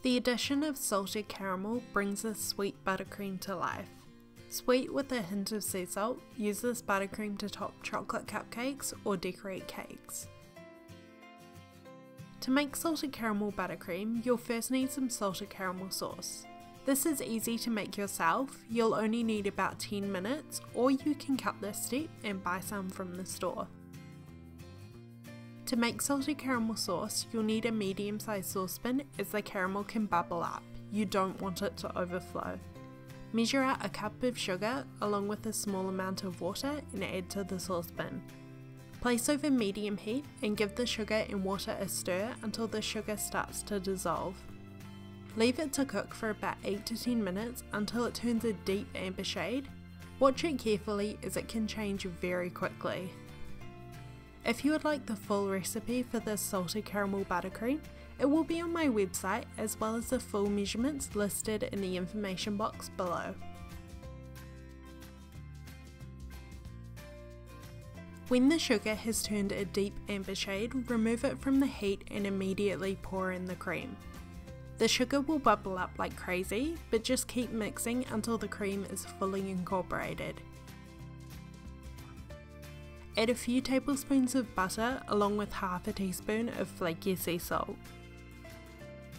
The addition of salted caramel brings the sweet buttercream to life. Sweet with a hint of sea salt, use this buttercream to top chocolate cupcakes or decorate cakes. To make salted caramel buttercream, you'll first need some salted caramel sauce. This is easy to make yourself, you'll only need about 10 minutes, or you can cut this step and buy some from the store. To make salted caramel sauce, you'll need a medium-sized saucepan as the caramel can bubble up. You don't want it to overflow. Measure out a cup of sugar along with a small amount of water and add to the saucepan. Place over medium heat and give the sugar and water a stir until the sugar starts to dissolve. Leave it to cook for about 8 to 10 minutes until it turns a deep amber shade. Watch it carefully as it can change very quickly. If you would like the full recipe for this salted caramel buttercream, it will be on my website as well as the full measurements listed in the information box below. When the sugar has turned a deep amber shade, remove it from the heat and immediately pour in the cream. The sugar will bubble up like crazy, but just keep mixing until the cream is fully incorporated. Add a few tablespoons of butter along with half a teaspoon of flaky sea salt.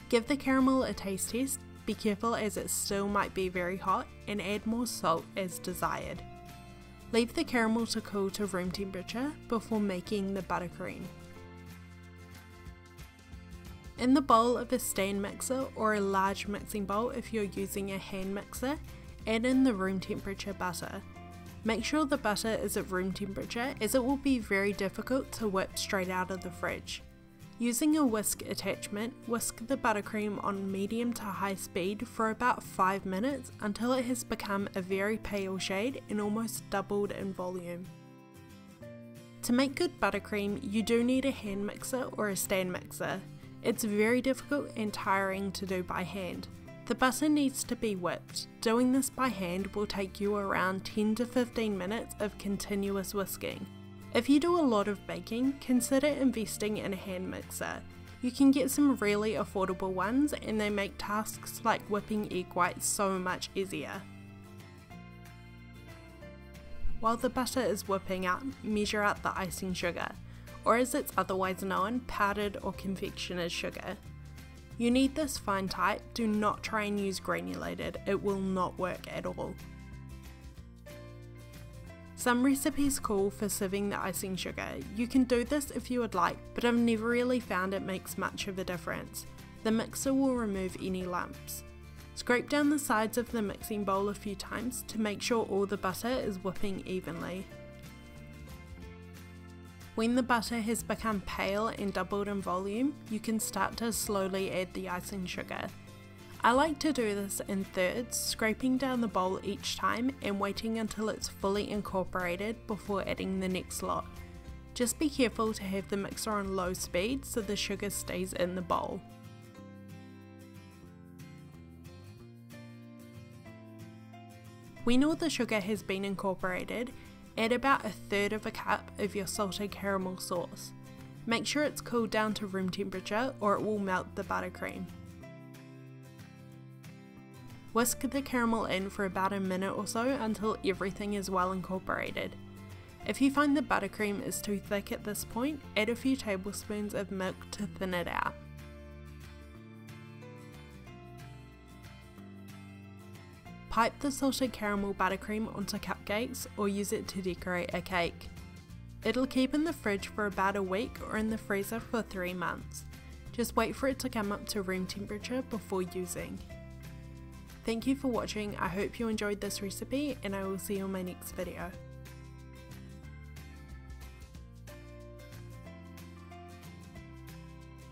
Give the caramel a taste test, be careful as it still might be very hot, and add more salt as desired. Leave the caramel to cool to room temperature before making the buttercream. In the bowl of a stand mixer or a large mixing bowl if you're using a hand mixer, add in the room temperature butter. Make sure the butter is at room temperature as it will be very difficult to whip straight out of the fridge. Using a whisk attachment, whisk the buttercream on medium to high speed for about 5 minutes until it has become a very pale shade and almost doubled in volume. To make good buttercream, you do need a hand mixer or a stand mixer. It's very difficult and tiring to do by hand. The butter needs to be whipped. Doing this by hand will take you around 10 to 15 minutes of continuous whisking. If you do a lot of baking, consider investing in a hand mixer. You can get some really affordable ones and they make tasks like whipping egg whites so much easier. While the butter is whipping up, measure out the icing sugar, or as it's otherwise known, powdered or confectioner's sugar. You need this fine type, do not try and use granulated, it will not work at all. Some recipes call for sieving the icing sugar. You can do this if you would like, but I've never really found it makes much of a difference. The mixer will remove any lumps. Scrape down the sides of the mixing bowl a few times to make sure all the butter is whipping evenly. When the butter has become pale and doubled in volume, you can start to slowly add the icing sugar. I like to do this in thirds, scraping down the bowl each time and waiting until it's fully incorporated before adding the next lot. Just be careful to have the mixer on low speed so the sugar stays in the bowl. When all the sugar has been incorporated, add about 1/3 of a cup of your salted caramel sauce. Make sure it's cooled down to room temperature or it will melt the buttercream. Whisk the caramel in for about a minute or so until everything is well incorporated. If you find the buttercream is too thick at this point, add a few tablespoons of milk to thin it out. Pipe the salted caramel buttercream onto cupcakes or use it to decorate a cake. It'll keep in the fridge for about a week or in the freezer for 3 months. Just wait for it to come up to room temperature before using. Thank you for watching, I hope you enjoyed this recipe and I will see you in my next video.